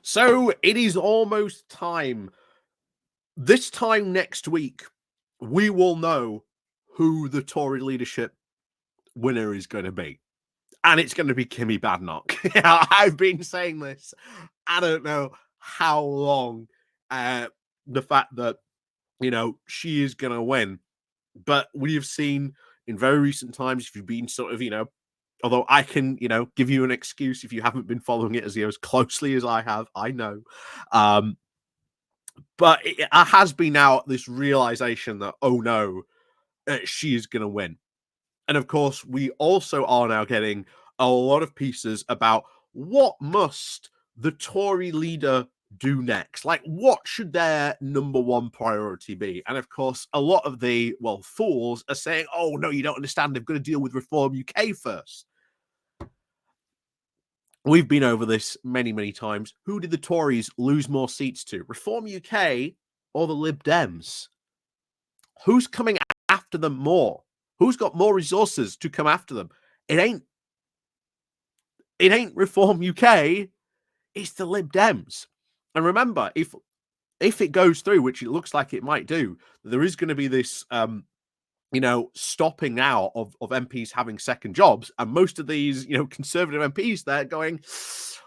So it is almost time. This time next week, we will know who the Tory leadership winner is going to be. And it's going to be Kimmy Badenoch. I've been saying this, I don't know how long, the fact that, she is going to win. But we have seen in very recent times, if you've been sort of, although I can, give you an excuse if you haven't been following it as closely as I have, I know. Um, but it has been now this realization that, oh no, she is going to win. And of course, we also are now getting a lot of pieces about what must the Tory leader do next? Like, what should their number one priority be? And of course, a lot of the, fools are saying, oh, no, you don't understand. They've got to deal with Reform UK first. We've been over this many, many times. Who did the Tories lose more seats to? Reform UK or the Lib Dems? Who's coming after them more? Who's got more resources to come after them? It ain't Reform UK, it's the Lib Dems. And remember, if it goes through, which it looks like it might do, there is going to be this stopping now of MPs having second jobs. And most of these, conservative MPs, they're going,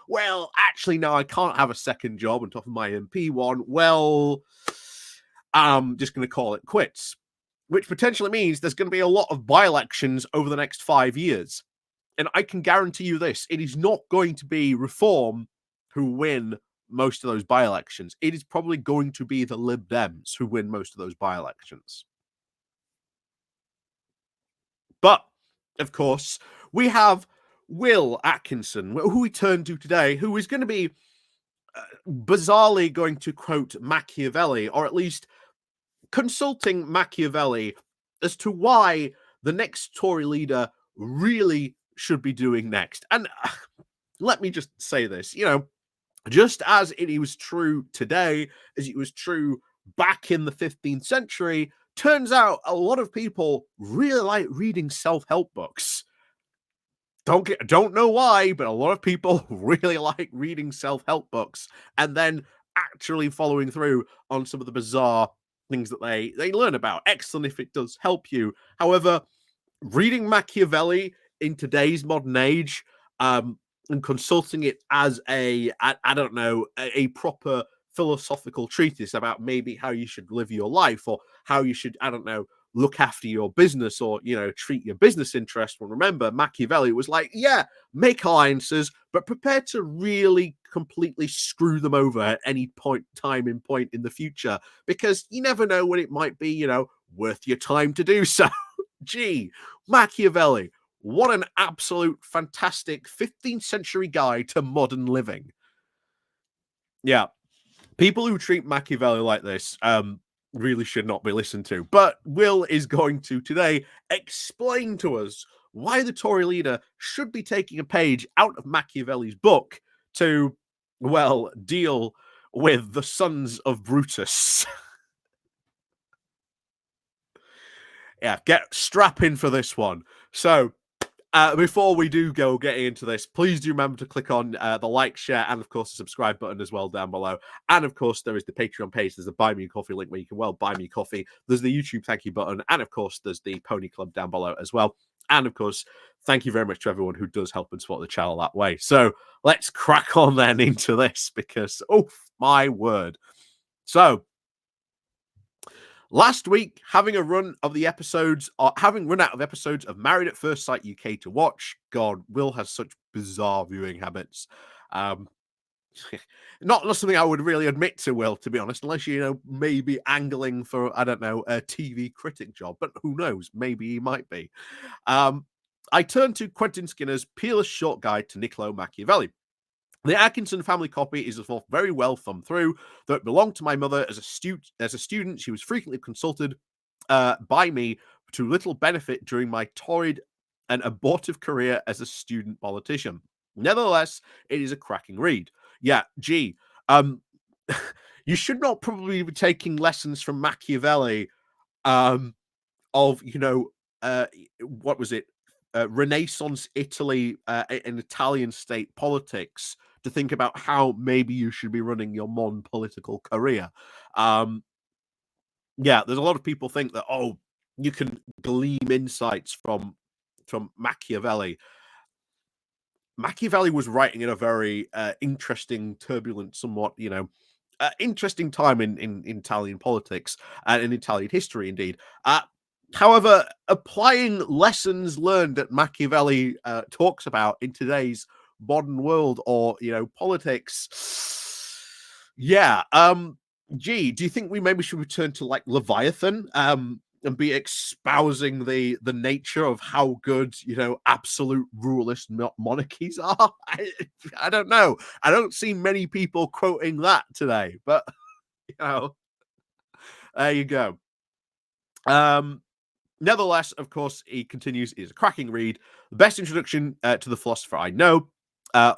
well, actually, no, I can't have a second job on top of my MP one. Well, I'm just going to call it quits, which potentially means there's going to be a lot of by-elections over the next 5 years. And I can guarantee you this, it is not going to be Reform who win most of those by-elections. It is probably going to be the Lib Dems who win most of those by-elections. But, of course, we have Will Atkinson, who we turn to today, who is going to be bizarrely going to quote Machiavelli, or at least consulting Machiavelli as to why the next Tory leader really should be doing next. And let me just say this, just as it was true today, as it was true back in the 15th century, turns out a lot of people really like reading self-help books. Don't know why, but a lot of people really like reading self-help books and then actually following through on some of the bizarre things that they learn about. Excellent if it does help you. However, reading Machiavelli in today's modern age, and consulting it as a proper philosophical treatise about maybe how you should live your life, or how you should, look after your business, or, treat your business interest. Well, remember, Machiavelli was like, yeah, make alliances, but prepare to really completely screw them over at any point in the future, because you never know when it might be, worth your time to do so. Gee, Machiavelli, what an absolute fantastic 15th century guide to modern living. Yeah, people who treat Machiavelli like this really should not be listened to. But Will is going to today explain to us why the Tory leader should be taking a page out of Machiavelli's book to, well, deal with the sons of Brutus. Yeah, strap in for this one. So, before we do go getting into this, please do remember to click on the like, share, and of course the subscribe button as well down below. And of course, there is the Patreon page. There's a Buy Me a Coffee link where you can, buy me coffee. There's the YouTube thank you button. And of course, there's the Pony Club down below as well. And of course, thank you very much to everyone who does help and support the channel that way. So let's crack on then into this, because, oh my word. So, last week, having run out of episodes of Married at First Sight UK to watch. God, Will has such bizarre viewing habits. Not something I would really admit to Will, to be honest, unless maybe angling for, a TV critic job. But who knows? Maybe he might be. I turned to Quentin Skinner's Peerless Short Guide to Niccolò Machiavelli. The Atkinson family copy is very well thumbed through, though it belonged to my mother as a student. She was frequently consulted by me to little benefit during my torrid and abortive career as a student politician. Nevertheless, it is a cracking read. Yeah, gee, you should not probably be taking lessons from Machiavelli of, what was it? Renaissance Italy and Italian state politics to think about how maybe you should be running your modern political career. Um, yeah, there's a lot of people think that, oh, you can glean insights from Machiavelli. Machiavelli was writing in a very interesting, turbulent, somewhat, interesting time in Italian politics and in Italian history, indeed. However, applying lessons learned that Machiavelli talks about in today's modern world, or politics, yeah. Gee, do you think we maybe should return to like Leviathan? And be espousing the nature of how good absolute ruralist monarchies are. I don't know. I don't see many people quoting that today, but there you go. Nevertheless, of course, he continues, is a cracking read, the best introduction to the philosopher I know.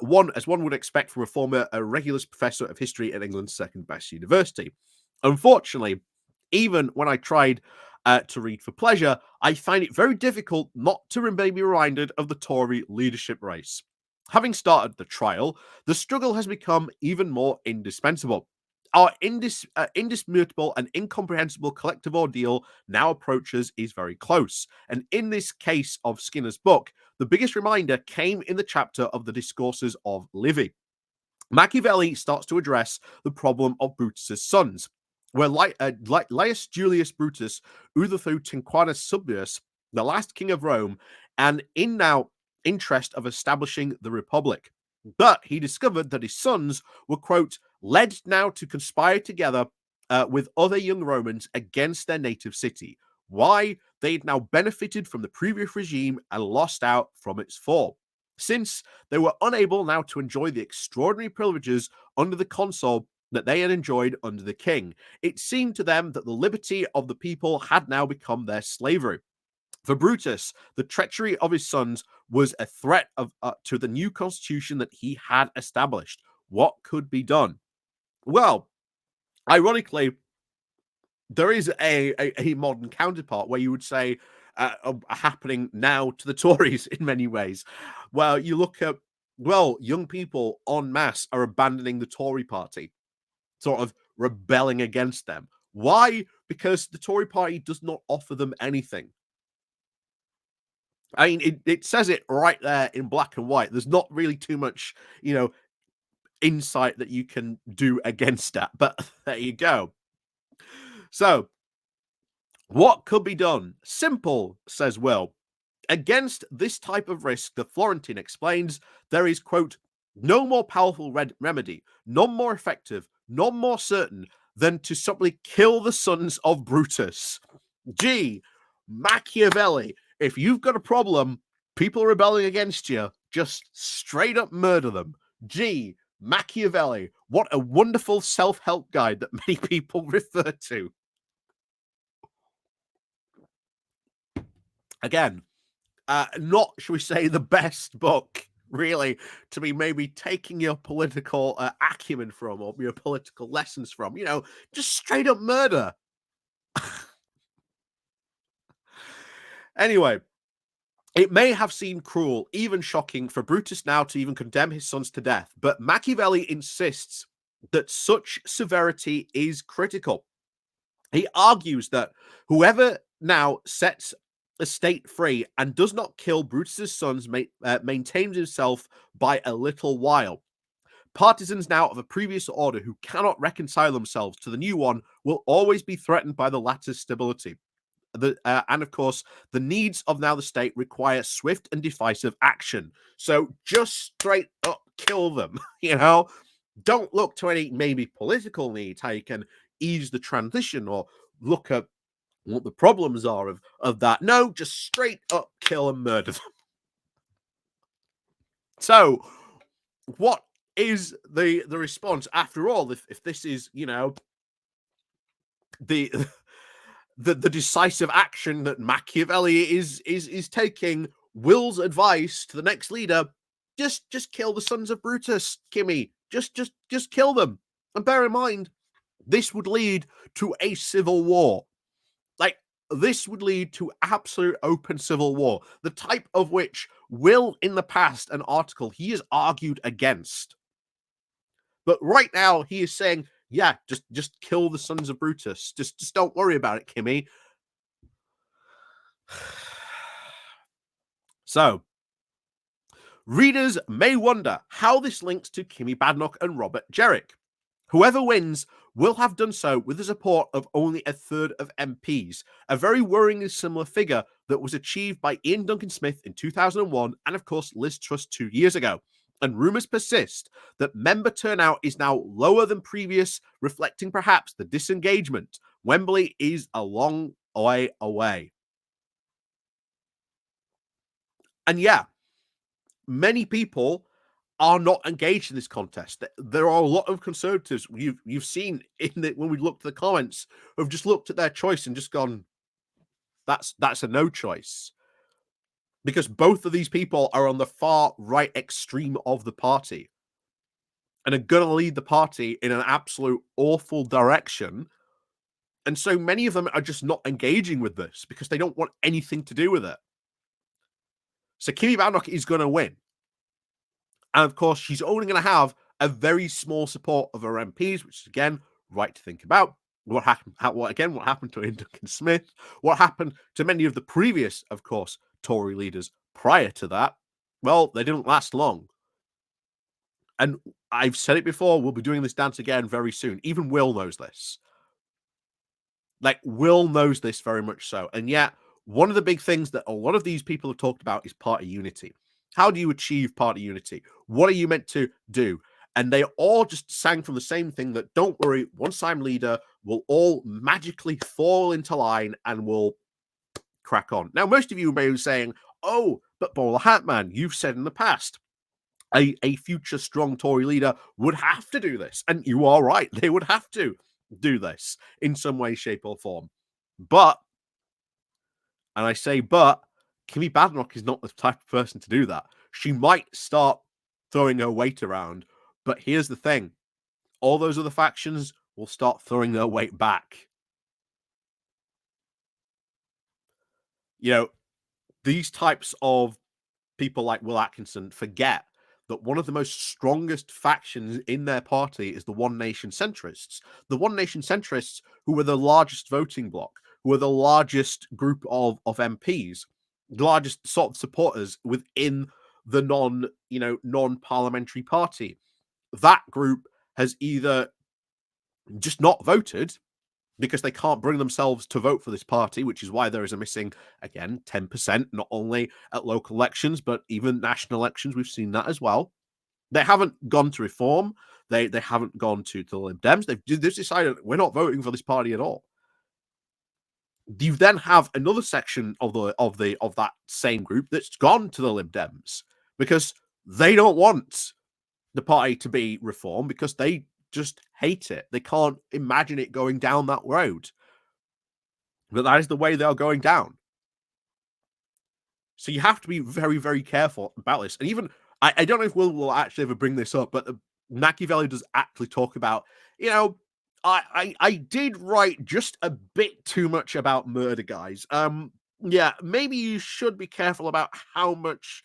One would expect from a former Regulus professor of history at England's second best university. Unfortunately, even when I tried to read for pleasure, I find it very difficult not to remain reminded of the Tory leadership race. Having started the trial, the struggle has become even more indispensable. Our indisputable and incomprehensible collective ordeal now approaches is very close. And in this case of Skinner's book, the biggest reminder came in the chapter of the discourses of Livy. Machiavelli starts to address the problem of Brutus's sons, where Laius Julius Brutus overthrew Tinquanus Subbius, the last king of Rome, and in now interest of establishing the Republic. But he discovered that his sons were, quote, led now to conspire together with other young Romans against their native city. Why? They had now benefited from the previous regime and lost out from its fall, since they were unable now to enjoy the extraordinary privileges under the consul that they had enjoyed under the king. It seemed to them that the liberty of the people had now become their slavery. For Brutus, the treachery of his sons was a threat to the new constitution that he had established. What could be done? Well, ironically, there is a modern counterpart where you would say happening now to the Tories in many ways. Well, you look at, young people en masse are abandoning the Tory party, sort of rebelling against them. Why? Because the Tory party does not offer them anything. I mean, it says it right there in black and white. There's not really too much, insight that you can do against that. But there you go. So, what could be done? Simple, says Will. Against this type of risk, the Florentine explains, there is, quote, no more powerful remedy, none more effective, none more certain than to simply kill the sons of Brutus. Gee, Machiavelli, if you've got a problem, people rebelling against you, just straight up murder them. Gee, Machiavelli, what a wonderful self-help guide that many people refer to. Again, not, shall we say, the best book, really, to be maybe taking your political acumen from, or your political lessons from. Just straight up murder. Anyway, it may have seemed cruel, even shocking, for Brutus now to even condemn his sons to death, but Machiavelli insists that such severity is critical. He argues that whoever now sets a state free and does not kill Brutus's sons maintains himself by a little while. Partisans now of a previous order who cannot reconcile themselves to the new one will always be threatened by the latter's stability. And of course, the needs of now the state require swift and decisive action. So just straight up kill them, Don't look to any maybe political needs, how you can ease the transition or look at what the problems are of that. No, just straight up kill and murder them. So, what is the response after all? If this is, the the decisive action that Machiavelli is taking, Will's advice to the next leader: just kill the sons of Brutus, Kimmy. Just kill them. And bear in mind, this would lead to a civil war. Like, this would lead to absolute open civil war, the type of which Will, in the past, an article he has argued against. But right now, he is saying, yeah, just kill the sons of Brutus. Just don't worry about it, Kimmy. So, readers may wonder how this links to Kimmy Badenoch and Robert Jerrick. Whoever wins will have done so with the support of only a third of MPs, a very worryingly similar figure that was achieved by Ian Duncan Smith in 2001 and, of course, Liz Truss 2 years ago. And rumours persist that member turnout is now lower than previous, reflecting perhaps the disengagement. Wembley is a long way away. And yeah, many people are not engaged in this contest. There are a lot of conservatives you've seen when we looked at the comments who've just looked at their choice and just gone, that's a no choice. Because both of these people are on the far right extreme of the party and are going to lead the party in an absolute awful direction. And so many of them are just not engaging with this because they don't want anything to do with it. So Kimmy Badenoch is going to win. And of course, she's only going to have a very small support of her MPs, which is, again, right to think about. What happened to Ian Duncan Smith? What happened to many of the previous, of course, Tory leaders prior to that? Well, they didn't last long. And I've said it before, we'll be doing this dance again very soon. Even Will knows this. Like, Will knows this very much so. And yet, one of the big things that a lot of these people have talked about is party unity. How do you achieve party unity? What are you meant to do? And they all just sang from the same thing that, don't worry, once I'm leader, we'll all magically fall into line and we'll crack on. Now, most of you may be saying, oh, but Bowler Hatman, you've said in the past, a future strong Tory leader would have to do this. And you are right. They would have to do this in some way, shape, or form. But, and I say but, Kimmy Badenoch is not the type of person to do that. She might start throwing her weight around, but here's the thing. All those other factions will start throwing their weight back. You know, these types of people like Will Atkinson forget that one of the most strongest factions in their party is the One Nation centrists. The One Nation centrists, who were the largest voting bloc, who were the largest group of MPs, the largest sort of supporters within the non-parliamentary party. That group has either just not voted because they can't bring themselves to vote for this party, which is why there is a missing, again, 10%, not only at local elections, but even national elections. We've seen that as well. They haven't gone to reform. They haven't gone to the Lib Dems. They've decided we're not voting for this party at all. You then have another section of that same group that's gone to the Lib Dems because they don't want the party to be reformed because they just hate it. They can't imagine it going down that road. But that is the way they are going down. So you have to be very, very careful about this. And even, I don't know if will actually ever bring this up, but Machiavelli does actually talk about, I did write just a bit too much about murder, guys. Yeah, maybe you should be careful about how much,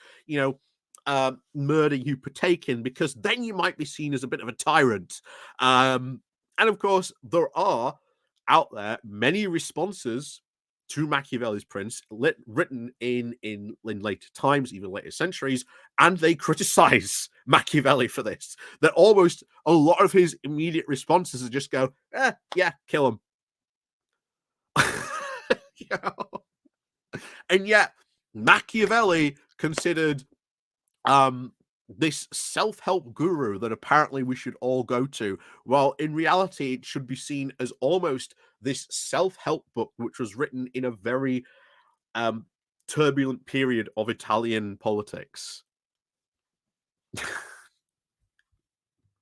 murder you partake in, because then you might be seen as a bit of a tyrant. And of course, there are out there many responses to Machiavelli's Prince written in later times, even later centuries, and they criticize Machiavelli for this. That almost a lot of his immediate responses are just go, yeah, kill him. And yet Machiavelli considered this self-help guru that apparently we should all go to. Well, in reality, it should be seen as almost this self-help book, which was written in a very turbulent period of Italian politics.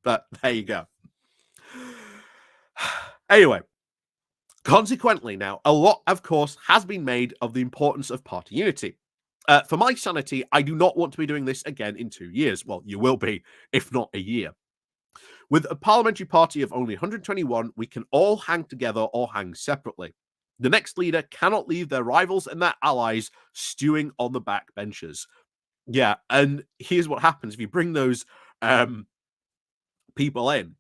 But there you go. Anyway, consequently now, a lot, of course, has been made of the importance of party unity. For my sanity, I do not want to be doing this again in 2 years. Well, you will be, if not a year. With a parliamentary party of only 121, we can all hang together or hang separately. The next leader cannot leave their rivals and their allies stewing on the back benches. Yeah, and here's what happens if you bring those people in,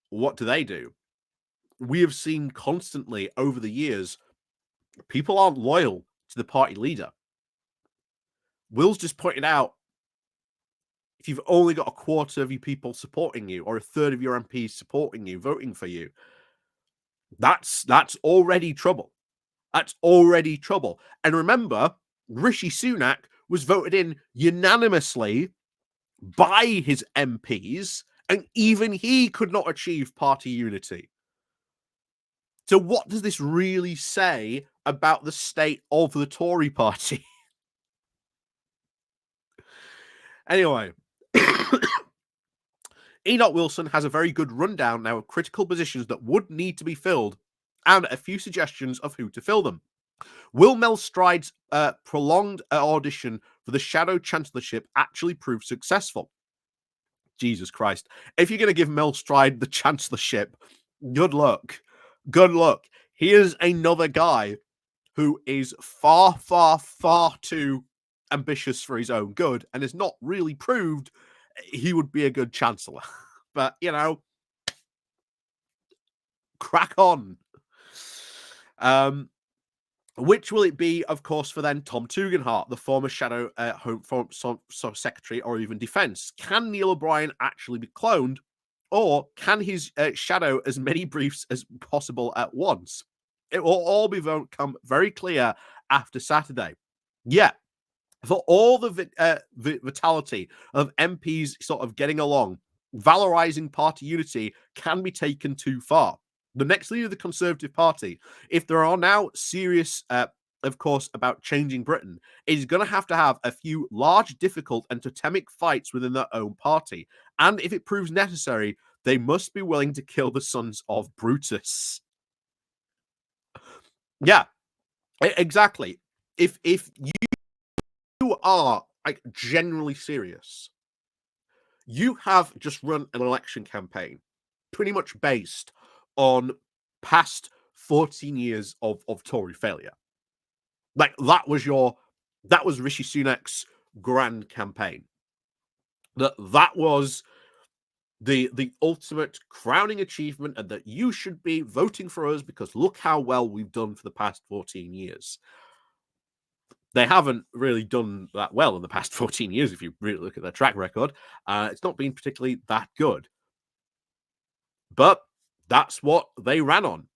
what do? We have seen constantly over the years, people aren't loyal to the party leader. Will's just pointed out, if you've only got a quarter of your people supporting you or a third of your MPs supporting you, voting for you, that's already trouble. That's already trouble. And remember, Rishi Sunak was voted in unanimously by his MPs, and even he could not achieve party unity. So what does this really say about the state of the Tory party? Anyway, Enoch Wilson has a very good rundown now of critical positions that would need to be filled and a few suggestions of who to fill them. Will Mel Stride's prolonged audition for the Shadow Chancellorship actually prove successful? Jesus Christ. If you're going to give Mel Stride the Chancellorship, good luck. Good luck. Here's another guy who is far, far, far too ambitious for his own good and has not really proved he would be a good chancellor. But, you know, crack on. Which will it be, of course, for then Tom Tugendhat, the former Shadow Home Secretary or even Defence? Can Neil O'Brien actually be cloned? Or can his shadow as many briefs as possible at once? It will all become very clear after Saturday. Yeah, for all the vitality of MPs sort of getting along, valorizing party unity can be taken too far. The next leader of the Conservative Party, if there are now serious, of course, about changing Britain, is going to have a few large, difficult, and totemic fights within their own party. And if it proves necessary, they must be willing to kill the sons of Brutus. Yeah, exactly. If you are like generally serious, you have just run an election campaign pretty much based on past 14 years of Tory failure. Like that was Rishi Sunak's grand campaign. That was the ultimate crowning achievement, and that you should be voting for us because look how well we've done for the past 14 years. They haven't really done that well in the past 14 years, if you really look at their track record. It's not been particularly that good. But that's what they ran on.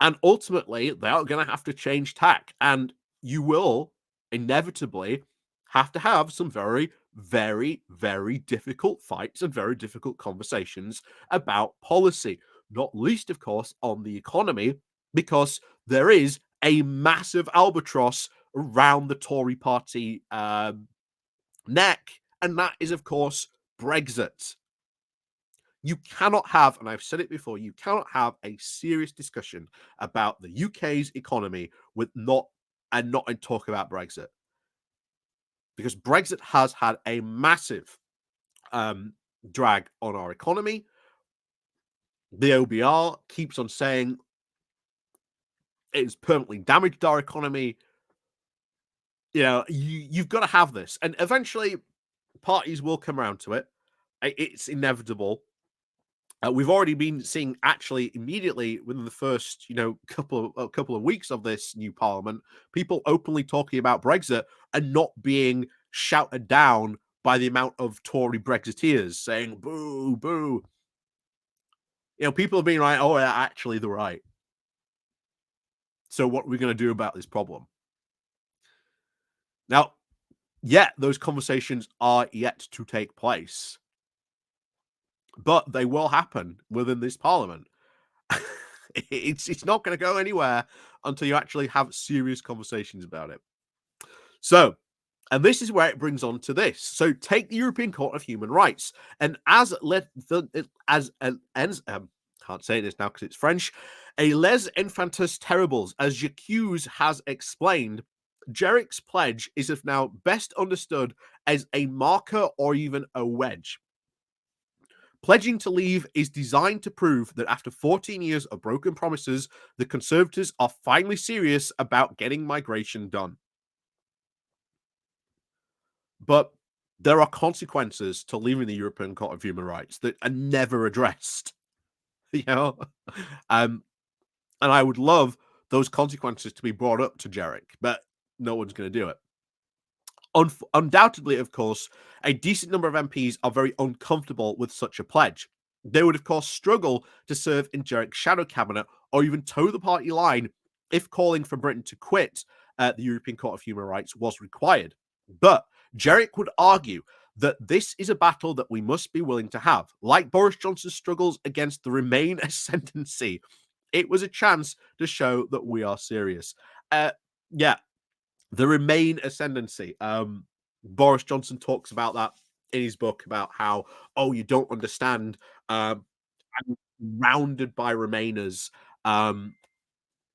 And ultimately, they are going to have to change tack. And you will inevitably have to have some very, very, very difficult fights and very difficult conversations about policy. Not least, of course, on the economy, because there is a massive albatross around the Tory party neck. And that is, of course, Brexit. You cannot have, and I've said it before, you cannot have a serious discussion about the UK's economy with not talk about Brexit. Because Brexit has had a massive drag on our economy. The OBR keeps on saying it's permanently damaged our economy. You know, you've got to have this. And eventually parties will come around to it. It's inevitable. We've already been seeing actually immediately within the first, couple of weeks of this new parliament, people openly talking about Brexit and not being shouted down by the amount of Tory Brexiteers saying boo, boo. People have been like, oh, yeah, actually, they're right. So what are we going to do about this problem? Now, those conversations are yet to take place, but they will happen within this parliament. It's not going to go anywhere until you actually have serious conversations about it. So, and this is where it brings on to this. So, take the European Court of Human Rights, and can't say this now because it's French. A les infantes terribles, as J'accuse has explained, Jerrick's pledge is of now best understood as a marker or even a wedge. Pledging to leave is designed to prove that after 14 years of broken promises, the Conservatives are finally serious about getting migration done. But there are consequences to leaving the European Court of Human Rights that are never addressed. You know, and I would love those consequences to be brought up to Jarek, but no one's going to do it. Undoubtedly, of course, a decent number of MPs are very uncomfortable with such a pledge. They would, of course, struggle to serve in Jarek's shadow cabinet or even toe the party line if calling for Britain to quit the European Court of Human Rights was required. But Jarek would argue that this is a battle that we must be willing to have. Like Boris Johnson's struggles against the Remain ascendancy, it was a chance to show that we are serious. Yeah, the Remain ascendancy. Boris Johnson talks about that in his book about how, oh, you don't understand. I'm surrounded by Remainers.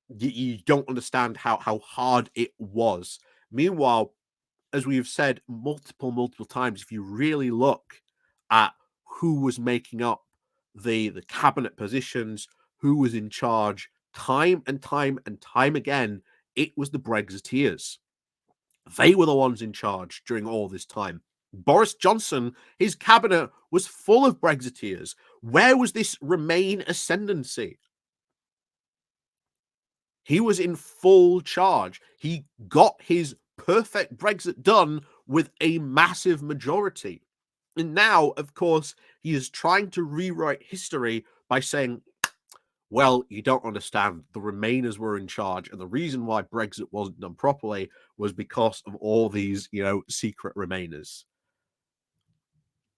You don't understand how hard it was. Meanwhile, as we have said multiple times, if you really look at who was making up the cabinet positions, who was in charge, time and time again, it was the Brexiteers. They were the ones in charge during all this time. Boris Johnson, his cabinet was full of Brexiteers. Where was this Remain ascendancy? He was in full charge. He got his perfect Brexit done with a massive majority. And now, of course, he is trying to rewrite history by saying, well, you don't understand. The Remainers were in charge, and the reason why Brexit wasn't done properly was because of all these, secret Remainers.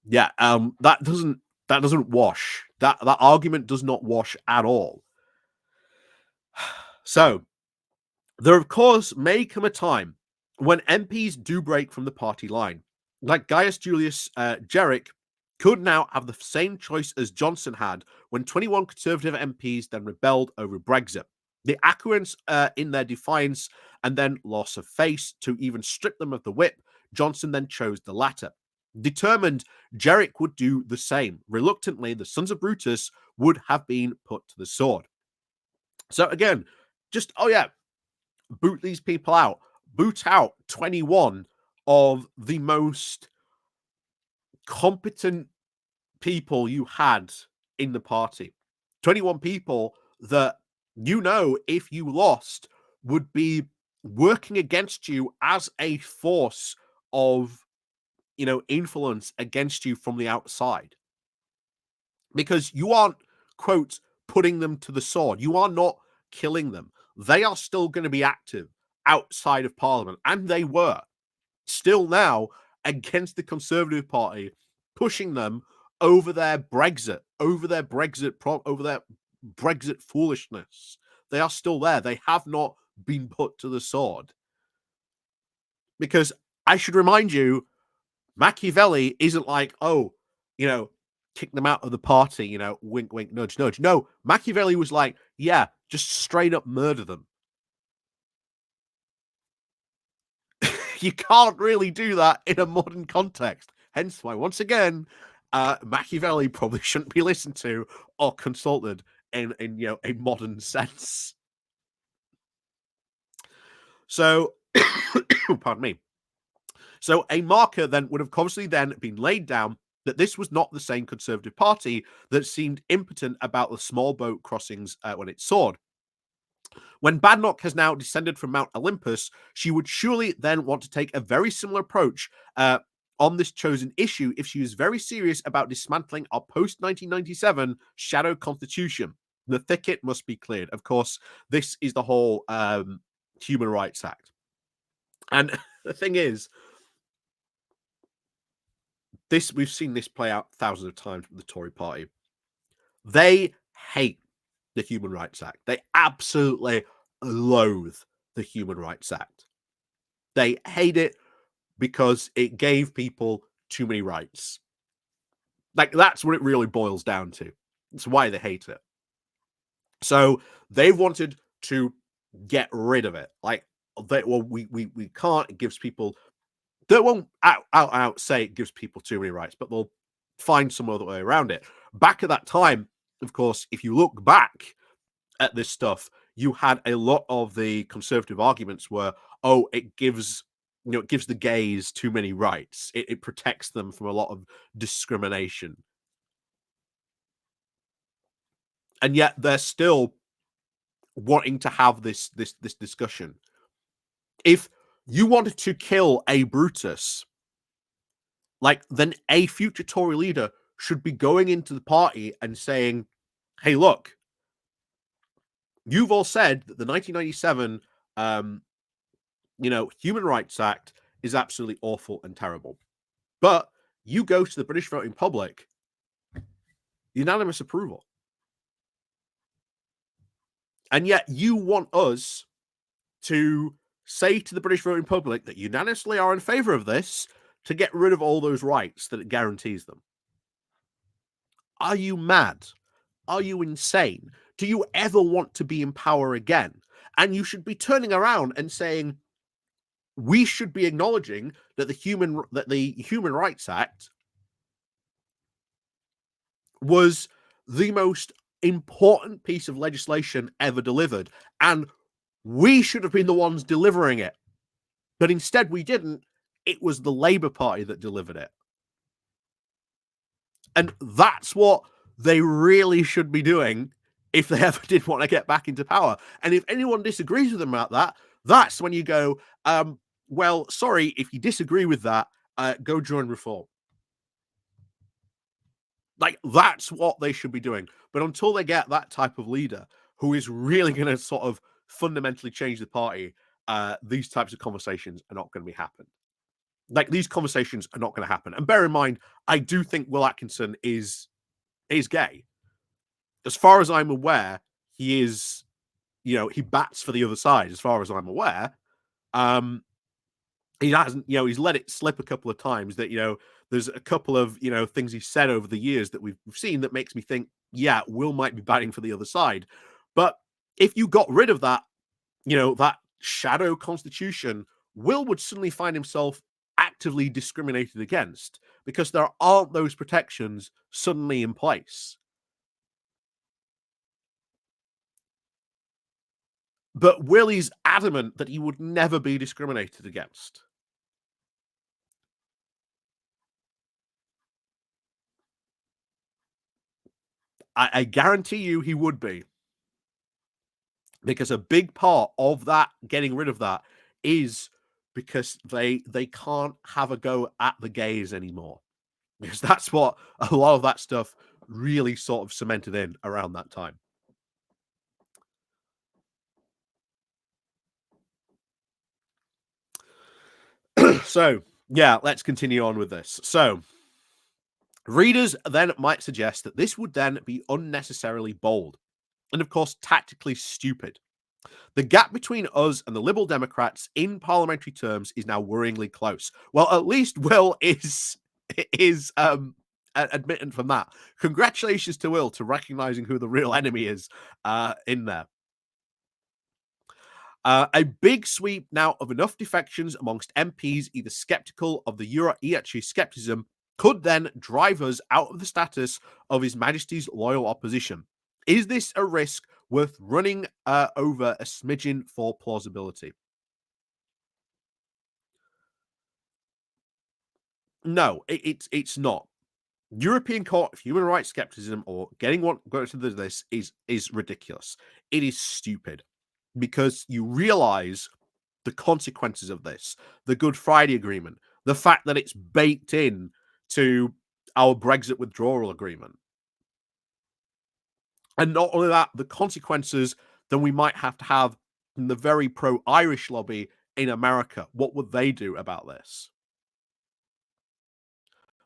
Yeah, that doesn't wash. That argument does not wash at all. So, there of course may come a time when MPs do break from the party line. Like Gaius Julius Jarek could now have the same choice as Johnson had when 21 Conservative MPs then rebelled over Brexit. The accruance in their defiance and then loss of face to even strip them of the whip, Johnson then chose the latter. Determined, Jarek would do the same. Reluctantly, the sons of Brutus would have been put to the sword. So again, just, boot these people out. Boot out 21 of the most competent people you had in the party. 21 people that, if you lost, would be working against you as a force of, influence against you from the outside. Because you aren't, quote, putting them to the sword. You are not killing them. They are still going to be active outside of Parliament, and they were still now against the Conservative Party, pushing them over their Brexit, over their Brexit foolishness. They are still there. They have not been put to the sword. Because I should remind you, Machiavelli isn't like, kick them out of the party, wink, wink, nudge, nudge. No, Machiavelli was like, yeah, just straight up murder them. You can't really do that in a modern context. Hence why, once again, Machiavelli probably shouldn't be listened to or consulted in a modern sense. So, pardon me. So a marker then would have obviously then been laid down that this was not the same Conservative Party that seemed impotent about the small boat crossings when it soared. When Badenoch has now descended from Mount Olympus, she would surely then want to take a very similar approach on this chosen issue if she was very serious about dismantling our post-1997 shadow constitution. The thicket must be cleared. Of course, this is the whole Human Rights Act. And the thing is, we've seen this play out thousands of times with the Tory party. They hate the Human Rights Act. They absolutely loathe the Human Rights Act. They hate it because it gave people too many rights. Like, that's what it really boils down to. It's why they hate it. So they've wanted to get rid of it. Like, we can't. It gives people. They won't out say it gives people too many rights, but they'll find some other way around it. Back at that time, of course, if you look back at this stuff, you had a lot of the Conservative arguments were, oh, it gives it gives the gays too many rights. It protects them from a lot of discrimination. And yet they're still wanting to have this discussion. If you wanted to kill a Brutus, like, then a future Tory leader should be going into the party and saying, hey, look, you've all said that the 1997 Human Rights Act is absolutely awful and terrible. But you go to the British voting public, unanimous approval. And yet you want us to say to the British voting public that unanimously are in favor of this to get rid of all those rights that it guarantees them. Are you mad? Are you insane? Do you ever want to be in power again? And you should be turning around and saying, we should be acknowledging that the Human Rights Act was the most important piece of legislation ever delivered, and we should have been the ones delivering it. But instead we didn't. It was the Labour Party that delivered it. And that's what they really should be doing if they ever did want to get back into power. And if anyone disagrees with them about that, that's when you go, well, sorry, if you disagree with that, go join Reform. Like, that's what they should be doing. But until they get that type of leader who is really going to sort of fundamentally change the party, these types of conversations are not going to be happening. Like, these conversations are not going to happen. And bear in mind, I do think Will Atkinson is gay. As far as I'm aware, he is, he bats for the other side, as far as I'm aware. He hasn't, he's let it slip a couple of times that, there's a couple of, things he's said over the years that we've seen that makes me think, yeah, Will might be batting for the other side. But if you got rid of that, that shadow constitution, Will would suddenly find himself actively discriminated against because there aren't those protections suddenly in place. But Will is adamant that he would never be discriminated against. I guarantee you he would be. Because a big part of that, getting rid of that, is because they can't have a go at the gays anymore. Because that's what a lot of that stuff really sort of cemented in around that time. So, yeah, let's continue on with this. So, readers then might suggest that this would then be unnecessarily bold and, of course, tactically stupid. The gap between us and the Liberal Democrats in parliamentary terms is now worryingly close. Well, at least Will is admitting from that. Congratulations to Will to recognizing who the real enemy is in there. A big sweep now of enough defections amongst MPs, either skeptical of the EHU skepticism, could then drive us out of the status of His Majesty's loyal opposition. Is this a risk worth running over a smidgen for plausibility? No, it's not. European Court of Human Rights skepticism or going to this is ridiculous. It is stupid because you realize the consequences of this, the Good Friday Agreement, the fact that it's baked in to our Brexit withdrawal agreement. And not only that, the consequences that we might have to have from the very pro-Irish lobby in America. What would they do about this?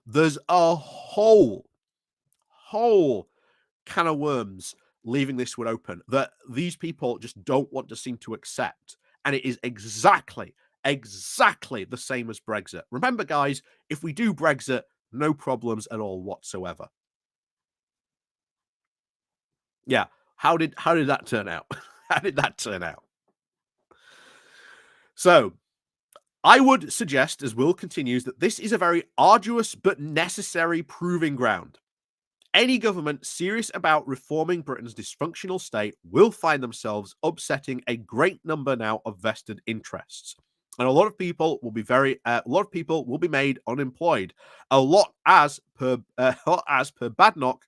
There's a whole can of worms leaving this one open that these people just don't want to seem to accept. And it is exactly the same as Brexit. Remember, guys, if we do Brexit, no problems at all whatsoever. Yeah. How did that turn out? How did that turn out? So, I would suggest, as Will continues, that this is a very arduous but necessary proving ground. Any government serious about reforming Britain's dysfunctional state will find themselves upsetting a great number now of vested interests. And a lot of people will be a lot of people will be made unemployed. A lot as per Badnock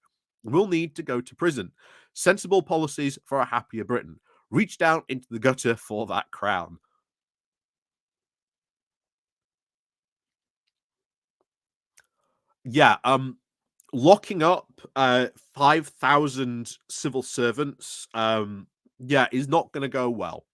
will need to go to prison. Sensible policies for a happier Britain. Reach down into the gutter for that crown. Yeah, locking up 5,000 civil servants, yeah, is not going to go well.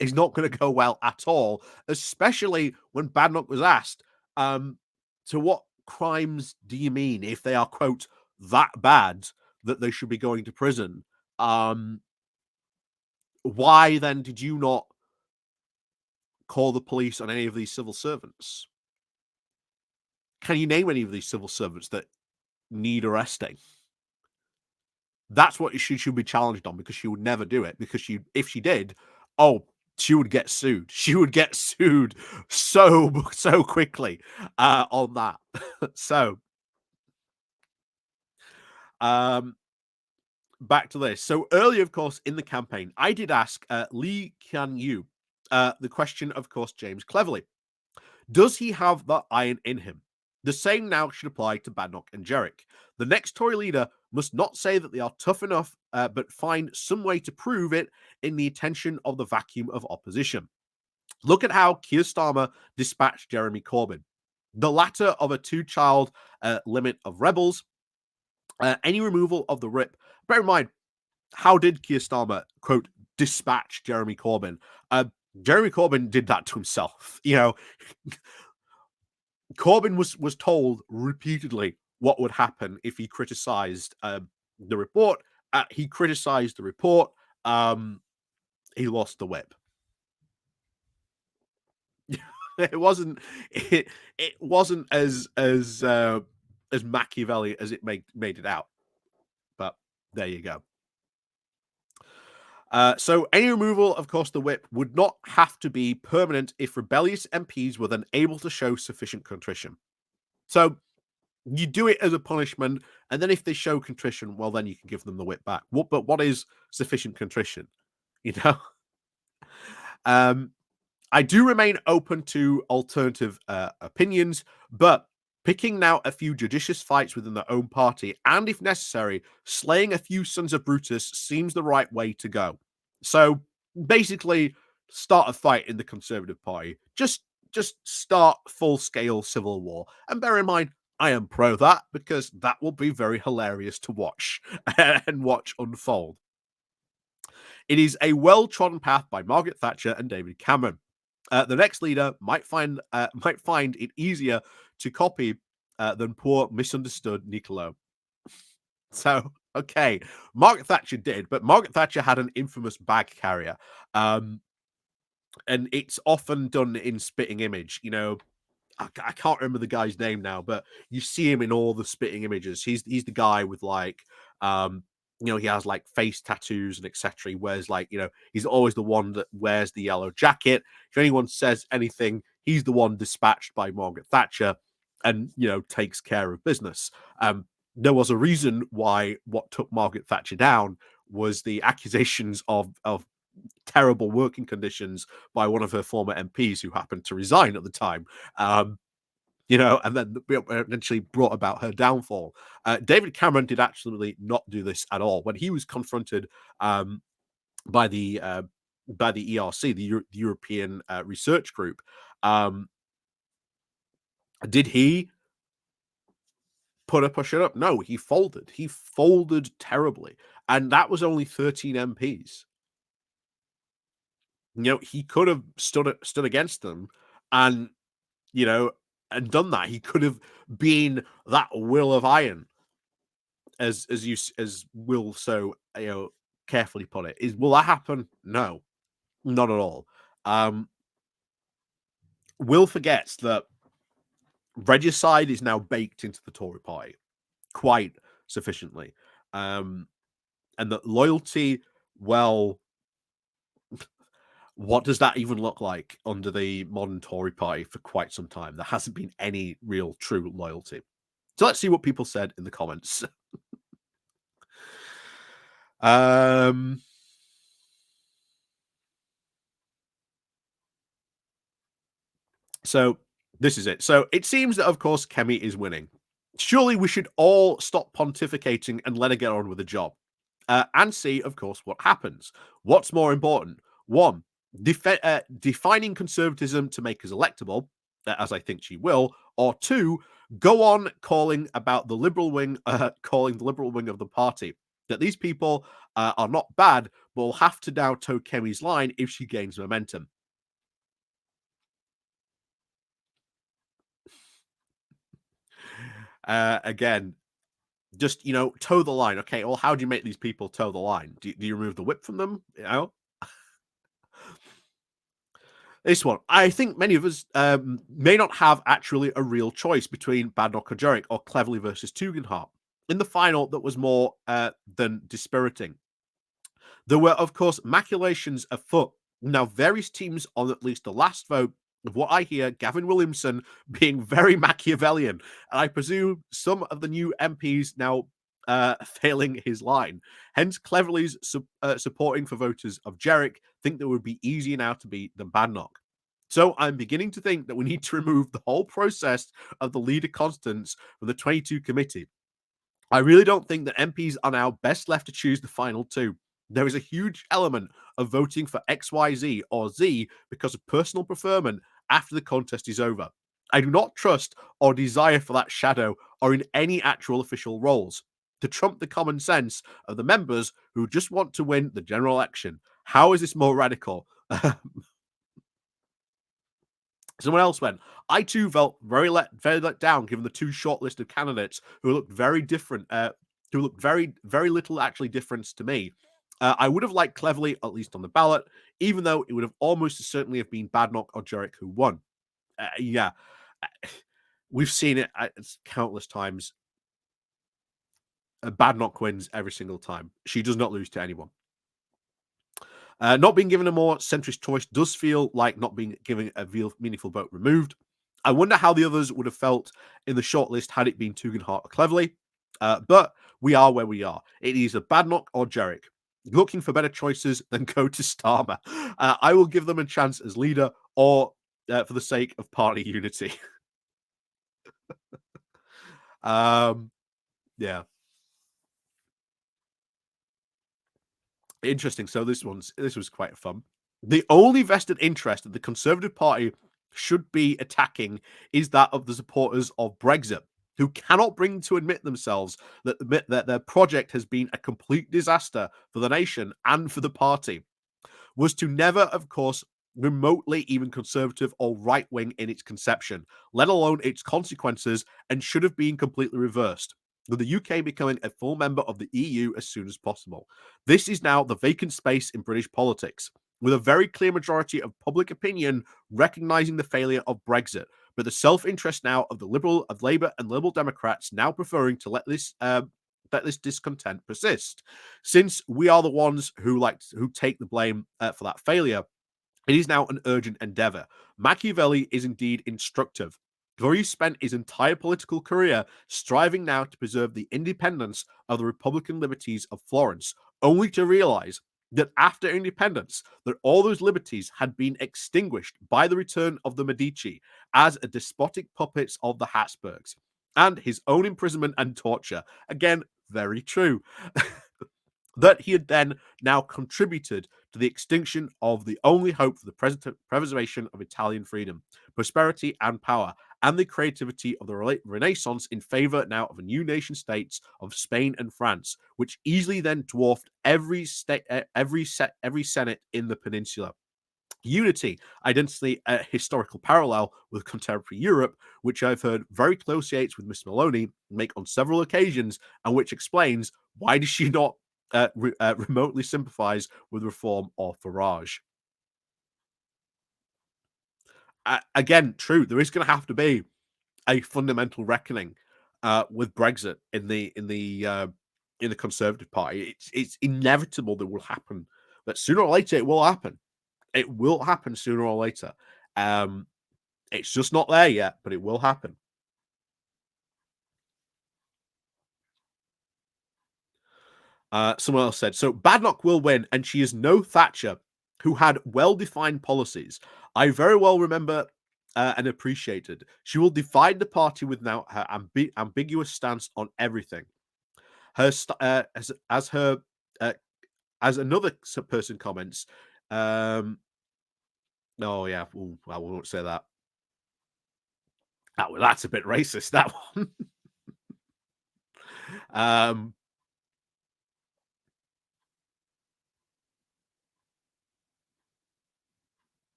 It's not going to go well at all, especially when Badnock was asked, um, to what crimes do you mean if they are, quote, that bad that they should be going to prison? Um, why then did you not call the police on any of these civil servants? Can you name any of these civil servants that need arresting? That's what she should be challenged on, because she would never do it. Because if she did, oh, she would get sued. She would get sued so quickly on that. So, um, back to this. So earlier, of course, in the campaign, I did ask Lee Kuan Yew the question, of course, James Cleverly. Does he have the iron in him? The same now should apply to Badnock and Jerrick. The next Tory leader must not say that they are tough enough, but find some way to prove it in the attention of the vacuum of opposition. Look at how Keir Starmer dispatched Jeremy Corbyn. The latter of a two-child limit of rebels, any removal of the RIP. Bear in mind, how did Keir Starmer, quote, dispatch Jeremy Corbyn? Jeremy Corbyn did that to himself. Corbyn was told repeatedly what would happen if he criticized the report. He criticized the report. He lost the whip. it wasn't. It wasn't as Machiavelli as it made it out. But there you go. So any removal, of course, the whip would not have to be permanent if rebellious MPs were then able to show sufficient contrition. So you do it as a punishment, and then if they show contrition, well, then you can give them the whip back. But what is sufficient contrition? You know, um, I do remain open to alternative opinions, but picking now a few judicious fights within their own party, and if necessary, slaying a few sons of Brutus seems the right way to go. So basically, start a fight in the Conservative Party. Just start full scale civil war. And bear in mind, I am pro that, because that will be very hilarious to watch and watch unfold. It is a well trodden path by Margaret Thatcher and David Cameron. The next leader might find it easier to copy than poor misunderstood Niccolò. So, okay, Margaret Thatcher did, but Margaret Thatcher had an infamous bag carrier, um, and it's often done in spitting image. I can't remember the guy's name now, but you see him in all the spitting images. He's the guy with um, he has like face tattoos and etc. He wears he's always the one that wears the yellow jacket. If anyone says anything, he's the one dispatched by Margaret Thatcher, and takes care of business. There was a reason why what took Margaret Thatcher down was the accusations of terrible working conditions by one of her former MPs who happened to resign at the time. And then eventually brought about her downfall. David Cameron did absolutely not do this at all. When he was confronted by the ERC, the European Research Group, did he put up or shut up? No, he folded. He folded terribly, and that was only 13 MPs. He could have stood against them, and and done that. He could have been that will of iron, as Will so carefully put it. Will that happen? No, not at all. Will forgets that regicide is now baked into the Tory party quite sufficiently, and that loyalty, well, what does that even look like under the modern Tory party for quite some time? There hasn't been any real true loyalty. So let's see what people said in the comments. um So this is it. So it seems that, of course, Kemi is winning. Surely we should all stop pontificating and let her get on with the job, and see, of course, what happens. What's more important? One, defining conservatism to make us electable, as I think she will, or two, go on calling the liberal wing of the party that these people are not bad, but will have to now toe Kemi's line if she gains momentum. Again, just toe the line. Okay, well, how do you make these people toe the line? Do you remove the whip from them? This one, I think many of us may not have actually a real choice between Badnock or Jerick or Cleverly versus Tugendhat in the final that was more than dispiriting. There were, of course, maculations afoot. Now, various teams on at least the last vote of what I hear, Gavin Williamson being very Machiavellian. And I presume some of the new MPs now failing his line. Hence, Cleverly's supporting for voters of Jerick think that it would be easier now to beat than Badnock. So I'm beginning to think that we need to remove the whole process of the leader constants from the 22 committee. I really don't think that MPs are now best left to choose the final two. There is a huge element of voting for XYZ or Z because of personal preferment after the contest is over. I do not trust or desire for that shadow or in any actual official roles to trump the common sense of the members who just want to win the general election. How is this more radical? Someone else went, I too felt very let down given the two shortlisted candidates who looked very different, who looked very little actually difference to me. I would have liked Cleverly, at least on the ballot, even though it would have almost certainly have been Badnock or Jerick who won. Yeah, we've seen it countless times. Badnock wins every single time. She does not lose to anyone. Not being given a more centrist choice does feel like not being given a meaningful vote removed. I wonder how the others would have felt in the shortlist had it been Tugendhat or Cleverly. But we are where we are. It is a Badnock or Jerick. Looking for better choices, then go to Starmer. I will give them a chance as leader or for the sake of party unity. Yeah. Interesting. So this was quite fun. The only vested interest that the Conservative Party should be attacking is that of the supporters of Brexit, who cannot bring to admit themselves that their project has been a complete disaster for the nation and for the party. Was to never, of course, remotely even conservative or right wing in its conception, let alone its consequences, and should have been completely reversed, with the UK becoming a full member of the EU as soon as possible. This is now the vacant space in British politics, with a very clear majority of public opinion recognizing the failure of Brexit, but the self-interest now of Labour and Liberal Democrats now preferring to let this discontent persist. Since we are the ones who take the blame for that failure, it is now an urgent endeavor. Machiavelli is indeed instructive. For he spent his entire political career striving now to preserve the independence of the Republican liberties of Florence, only to realize that after independence, that all those liberties had been extinguished by the return of the Medici as a despotic puppets of the Habsburgs, and his own imprisonment and torture. Again, very true. That he had then now contributed to the extinction of the only hope for the preservation of Italian freedom, prosperity, and power, and the creativity of the Renaissance in favor now of a new nation states of Spain and France, which easily then dwarfed every senate in the peninsula. Unity, identity, a historical parallel with contemporary Europe, which I've heard very closely with Miss Maloney make on several occasions, and which explains why does she not remotely sympathize with reform or Farage. Again, true. There is going to have to be a fundamental reckoning with Brexit in the Conservative Party. It's inevitable that will happen. But sooner or later, it will happen. It will happen sooner or later. It's just not there yet, but it will happen. Someone else said, so Badnock will win, and she is no Thatcher, who had well-defined policies. I very well remember and appreciated. She will divide the party without her ambiguous stance on everything. Her as her uh, as another person comments, oh yeah, ooh, I won't say that. That's a bit racist. That one. um,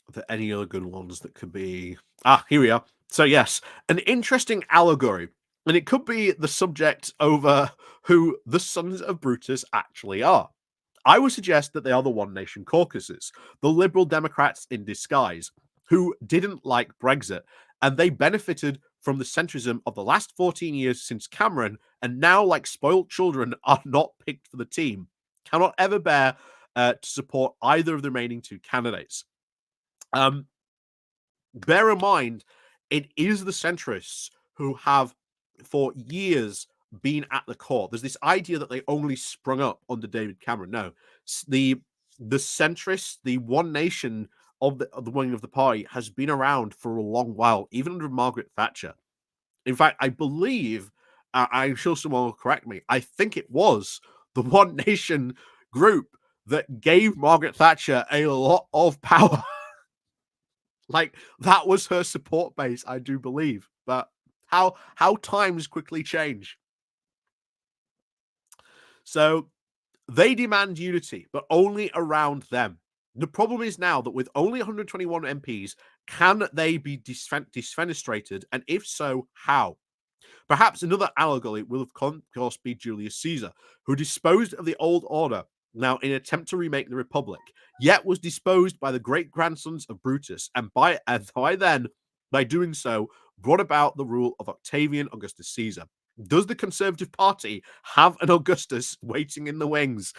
are there any other good ones that could be? Ah, here we are. So yes, an interesting allegory, and it could be the subject over who the sons of Brutus actually are. I would suggest that they are the One Nation caucuses, the Liberal Democrats in disguise, who didn't like Brexit, and they benefited from the centrism of the last 14 years since Cameron, and now, like spoilt children, are not picked for the team, cannot ever bear to support either of the remaining two candidates. Um, Bear in mind, it is the centrists who have, for years, been at the core. There's this idea that they only sprung up under David Cameron. No, the centrists, the One Nation of the wing of the party, has been around for a long while, even under Margaret Thatcher. In fact, I believe, I'm sure someone will correct me. I think it was the One Nation group that gave Margaret Thatcher a lot of power. Like, that was her support base, I do believe. But how times quickly change. So they demand unity, but only around them. The problem is now that with only 121 MPs, can they be disfenestrated? And if so, how? Perhaps another allegory will, of course, be Julius Caesar, who disposed of the old order now in an attempt to remake the Republic, yet was disposed by the great grandsons of Brutus, and by then, by doing so, brought about the rule of Octavian Augustus Caesar. Does the Conservative Party have an Augustus waiting in the wings?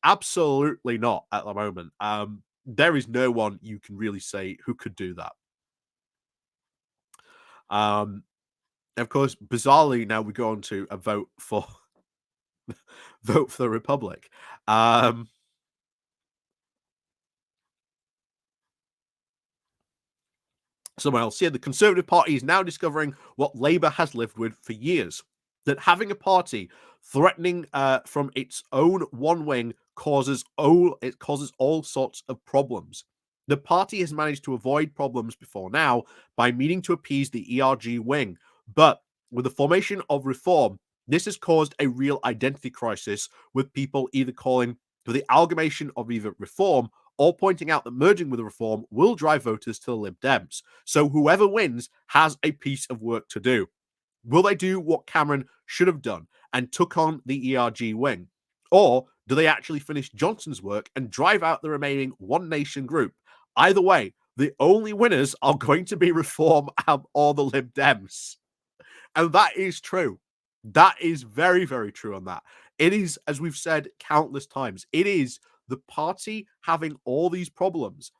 Absolutely not at the moment. There is no one you can really say who could do that. Um, of course, bizarrely, now we go on to a vote for the Republic. Somewhere else here, the Conservative Party is now discovering what Labour has lived with for years: that having a party threatening from its own one wing causes all sorts of problems. The party has managed to avoid problems before now by meaning to appease the ERG wing, but with the formation of Reform, this has caused a real identity crisis, with people either calling for the amalgamation of either Reform or pointing out that merging with Reform will drive voters to the Lib Dems. So whoever wins has a piece of work to do. Will they do what Cameron should have done and took on the ERG wing? Or do they actually finish Johnson's work and drive out the remaining One Nation group? Either way, the only winners are going to be Reform or the Lib Dems. And that is true. That is very, very true on that. It is, as we've said countless times, it is the party having all these problems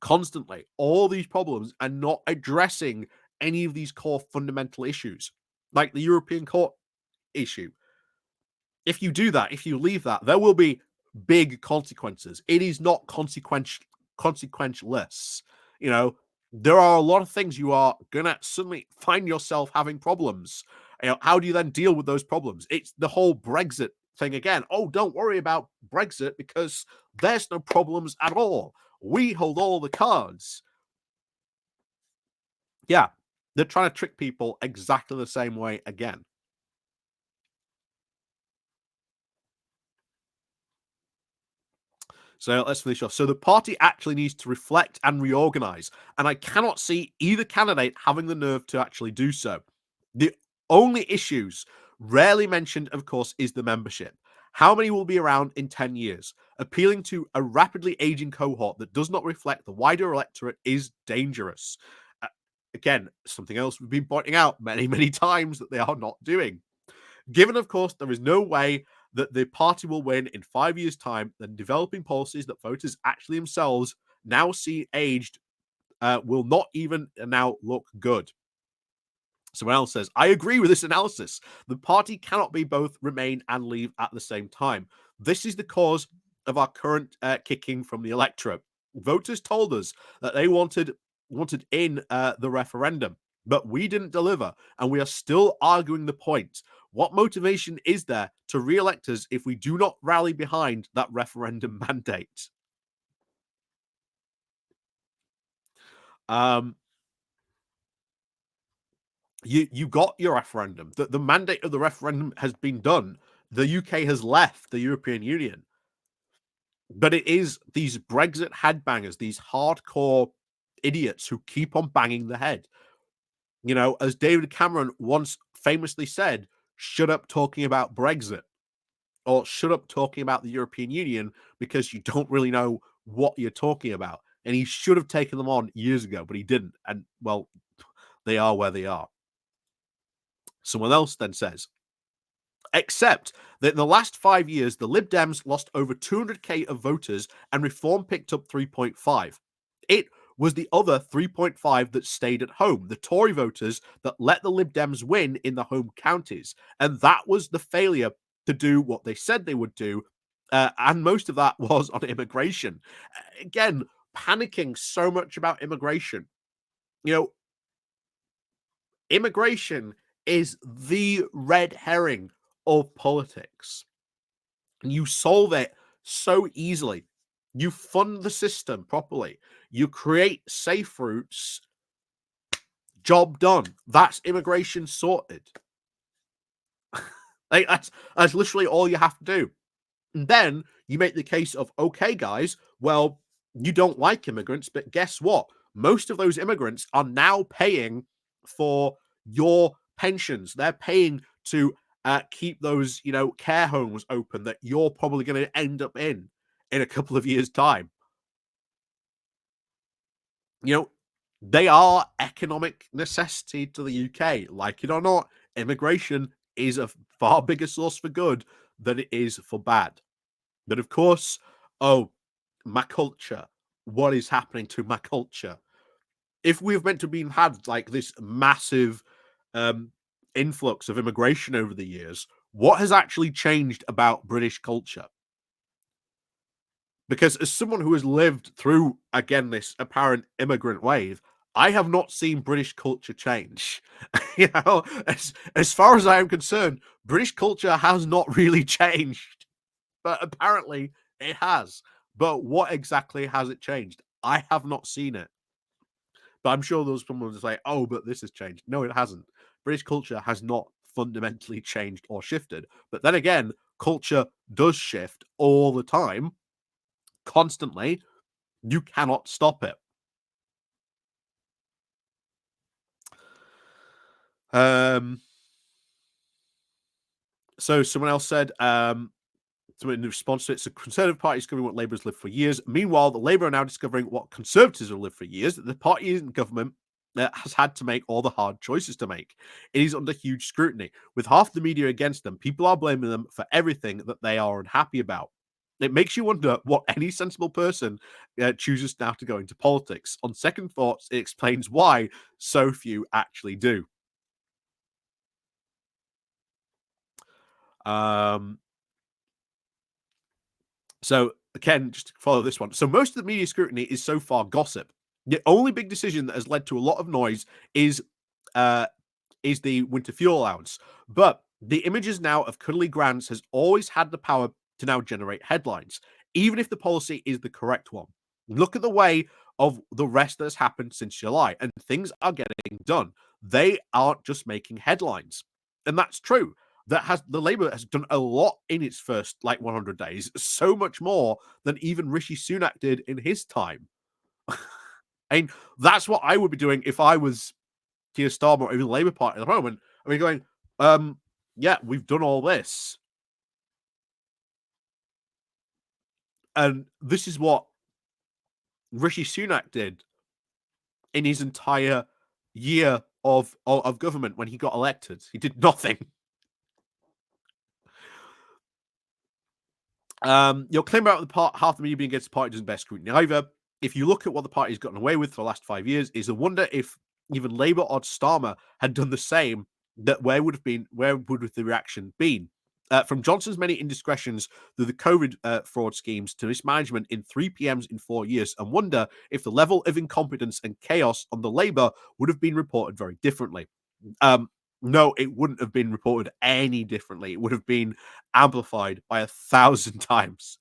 constantly, all these problems, and not addressing any of these core fundamental issues, like the European Court issue. If you do that, if you leave that, there will be big consequences. It is not consequentialess. You know, there are a lot of things you are gonna suddenly find yourself having problems. You know, how do you then deal with those problems? It's the whole Brexit thing again. Oh, don't worry about Brexit because there's no problems at all. We hold all the cards. Yeah, they're trying to trick people exactly the same way again. So let's finish off. So the party actually needs to reflect and reorganize, and I cannot see either candidate having the nerve to actually do so. The only issues rarely mentioned, of course, is the membership. How many will be around in 10 years? Appealing to a rapidly aging cohort that does not reflect the wider electorate is dangerous. Uh, Again, something else we've been pointing out many, many times that they are not doing. Given, of course, there is no way that the party will win in 5 years' time, then developing policies that voters actually themselves now see aged will not even now look good. Someone else says, I agree with this analysis. The party cannot be both remain and leave at the same time. This is the cause of our current kicking from the electorate. Voters told us that they wanted in the referendum, but we didn't deliver, and we are still arguing the point. What motivation is there to re-elect us if we do not rally behind that referendum mandate? Um, you got your referendum. The mandate of the referendum has been done. The UK has left the European Union. But it is these Brexit headbangers, these hardcore idiots who keep on banging the head. You know, as David Cameron once famously said, shut up talking about Brexit or shut up talking about the European Union because you don't really know what you're talking about. And he should have taken them on years ago, but he didn't. And well, they are where they are. Someone else then says, except that in the last 5 years, the Lib Dems lost over 200k of voters and Reform picked up 3.5. It was the other 3.5 that stayed at home, the Tory voters that let the Lib Dems win in the home counties. And that was the failure to do what they said they would do. And most of that was on immigration. Again, panicking so much about immigration. You know, immigration is the red herring of politics. And you solve it so easily. You fund the system properly. You create safe routes. Job done. That's immigration sorted. Like that's literally all you have to do. And then you make the case of, okay, guys, well, you don't like immigrants, but guess what? Most of those immigrants are now paying for your pensions. They're paying to keep those, you know, care homes open that you're probably going to end up in a couple of years' time. You know, they are economic necessity to the UK. Like it or not, immigration is a far bigger source for good than it is for bad. But of course, oh, my culture. What is happening to my culture? If we've meant to be had like this massive um, influx of immigration over the years, what has actually changed about British culture? Because as someone who has lived through again this apparent immigrant wave, I have not seen British culture change. You know, as far as I am concerned, British culture has not really changed, but apparently it has. But what exactly has it changed? I have not seen it. But I'm sure those someone will say, "Oh, but this has changed." No, it hasn't. British culture has not fundamentally changed or shifted. But then again, culture does shift all the time, constantly. You cannot stop it. Um, so someone else said, so in response to it, so Conservative Party is discovering what Labour has lived for years. Meanwhile, the Labour are now discovering what Conservatives have lived for years. The party in government has had to make all the hard choices to make. It is under huge scrutiny. With half the media against them, people are blaming them for everything that they are unhappy about. It makes you wonder what any sensible person chooses now to go into politics. On second thoughts, it explains why so few actually do. Um, So again, just to follow this one. So most of the media scrutiny is so far gossip. The only big decision that has led to a lot of noise uh is the winter fuel allowance. But the images now of cuddly grants has always had the power to now generate headlines, even if the policy is the correct one. Look at the way of the rest that has happened since July, and things are getting done. They aren't just making headlines. And that's true. That has the Labour has done a lot in its first like 100 days, so much more than even Rishi Sunak did in his time. And that's what I would be doing if I was Keir Starmer or even the Labour Party at the moment. I mean, going, yeah, we've done all this, and this is what Rishi Sunak did in his entire year of government when he got elected. He did nothing. Your claim about the part half the media being against the party doesn't bear scrutiny either. If you look at what the party's gotten away with for the last 5 years, is a wonder if even Labour or Starmer had done the same, that where would the reaction been? From Johnson's many indiscretions through the COVID fraud schemes to mismanagement in 3 PMs in 4 years, and wonder if the level of incompetence and chaos on the Labour would have been reported very differently. Um, no, it wouldn't have been reported any differently. It would have been amplified by 1,000 times.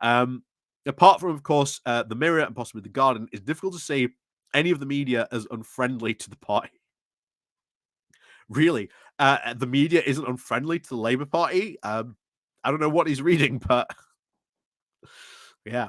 Um, Apart from, of course, the Mirror and possibly the Guardian, it's difficult to see any of the media as unfriendly to the party. Really, the media isn't unfriendly to the Labour Party. I don't know what he's reading, but yeah.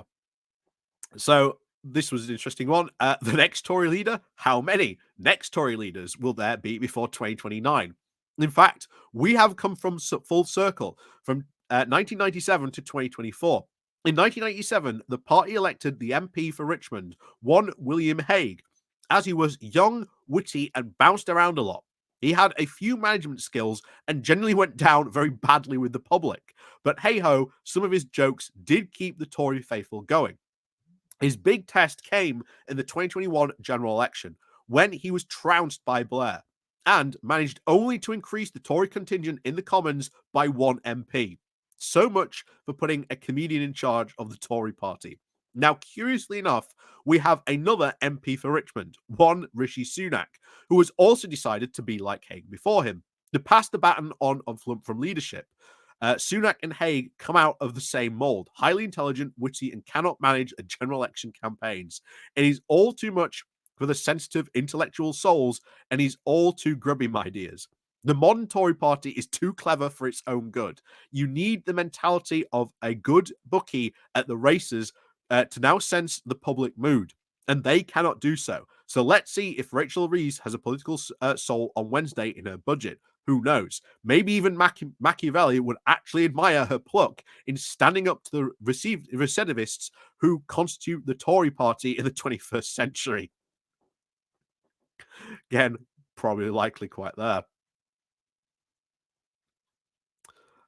So this was an interesting one. The next Tory leader, how many next Tory leaders will there be before 2029? In fact, we have come from full circle from 1997 to 2024. In 1997, the party elected the MP for Richmond, one William Hague, as he was young, witty, and bounced around a lot. He had a few management skills and generally went down very badly with the public. But hey ho, some of his jokes did keep the Tory faithful going. His big test came in the 2021 general election when he was trounced by Blair and managed only to increase the Tory contingent in the Commons by one MP. So much for putting a comedian in charge of the Tory party. Now, curiously enough, we have another MP for Richmond, one Rishi Sunak, who has also decided to be like Hague before him, to pass the baton on from leadership. Sunak and Hague come out of the same mold, highly intelligent, witty, and cannot manage a general election campaigns. And he's all too much for the sensitive intellectual souls, and he's all too grubby, my dears. The modern Tory party is too clever for its own good. You need the mentality of a good bookie at the races to now sense the public mood, and they cannot do so. So let's see if Rachel Reeves has a political soul on Wednesday in her budget. Who knows? Maybe even Machiavelli would actually admire her pluck in standing up to the recidivists who constitute the Tory party in the 21st century. Again, probably likely quite there.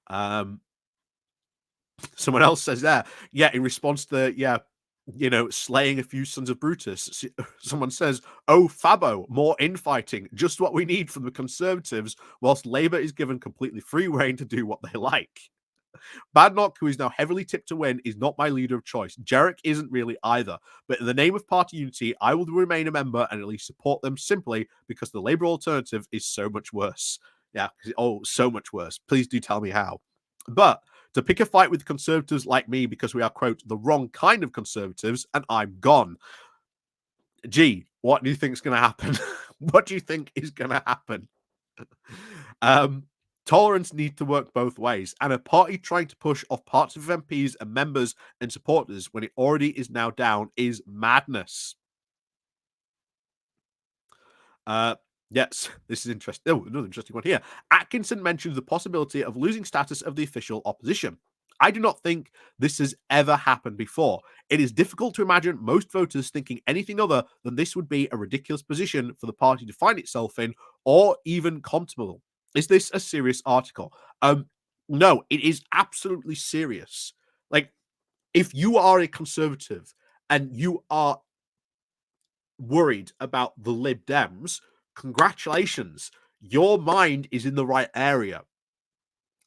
Um, Someone else says there, yeah, in response to slaying a few sons of Brutus. Someone says, "Oh, Fabo, more infighting, just what we need from the Conservatives, whilst Labour is given completely free rein to do what they like." Badnock, who is now heavily tipped to win, is not my leader of choice. Jarek isn't really either. But in the name of party unity, I will remain a member and at least support them simply because the Labour alternative is so much worse. Yeah, so much worse. Please do tell me how. But to pick a fight with conservatives like me because we are, quote, the wrong kind of conservatives, and I'm gone. Gee, what do you think is going to happen? What do you think is going to happen? Um, Tolerance needs to work both ways, and a party trying to push off parts of MPs and members and supporters when it already is now down is madness. Yes, this is interesting. Oh, another interesting one here. Atkinson mentions the possibility of losing status of the official opposition. I do not think this has ever happened before. It is difficult to imagine most voters thinking anything other than this would be a ridiculous position for the party to find itself in, or even contemptible. Is this a serious article? No, it is absolutely serious. Like, if you are a conservative and you are worried about the Lib Dems, congratulations. Your mind is in the right area.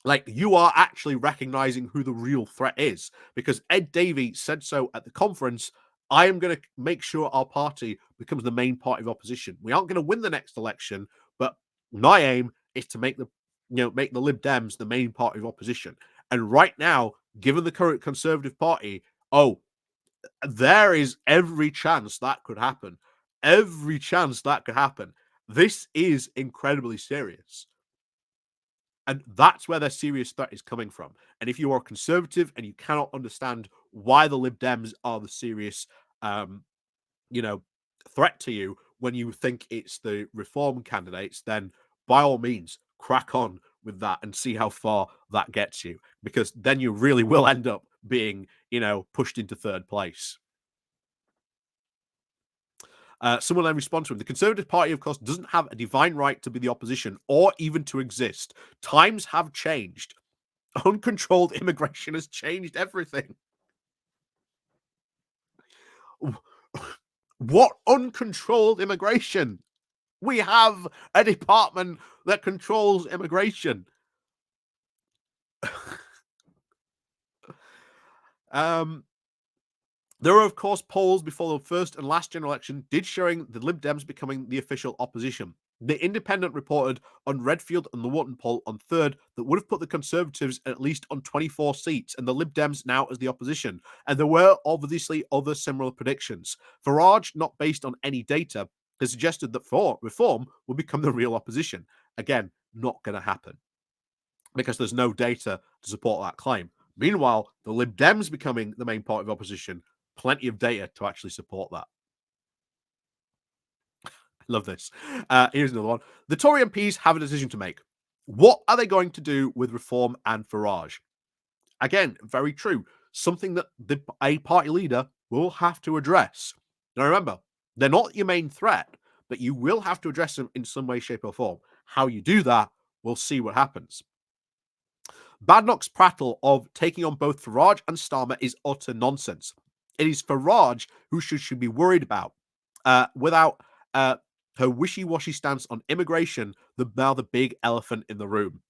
Like, you are actually recognizing who the real threat is, because Ed Davey said so at the conference. I am going to make sure our party becomes the main party of opposition. We aren't going to win the next election, but my aim is to make the Lib Dems the main party of opposition. And right now, given the current Conservative Party, there is every chance that could happen. Every chance that could happen. This is incredibly serious. And that's where their serious threat is coming from. And if you are conservative and you cannot understand why the Lib Dems are the serious, um, threat to you when you think it's the reform candidates, then by all means, crack on with that and see how far that gets you, because then you really will end up being, pushed into third place. Someone then responds to him. The Conservative Party, of course, doesn't have a divine right to be the opposition or even to exist. Times have changed. Uncontrolled immigration has changed everything. What uncontrolled immigration? We have a department that controls immigration. um, There were, of course, polls before the first and last general election did showing the Lib Dems becoming the official opposition. The Independent reported on Redfield and the Wharton poll on third that would have put the Conservatives at least on 24 seats and the Lib Dems now as the opposition. And there were obviously other similar predictions. Farage, not based on any data, has suggested that reform will become the real opposition. Again, not going to happen because there's no data to support that claim. Meanwhile, the Lib Dems becoming the main party of opposition, plenty of data to actually support that. I love this. Here's another one. The Tory MPs have a decision to make. What are they going to do with reform and Farage? Again, very true. Something that a party leader will have to address. Now, remember, they're not your main threat, but you will have to address them in some way, shape, or form. How you do that, we'll see what happens. Badnoch's prattle of taking on both Farage and Starmer is utter nonsense. It is Farage who should be worried about, without her wishy-washy stance on immigration, now the big elephant in the room.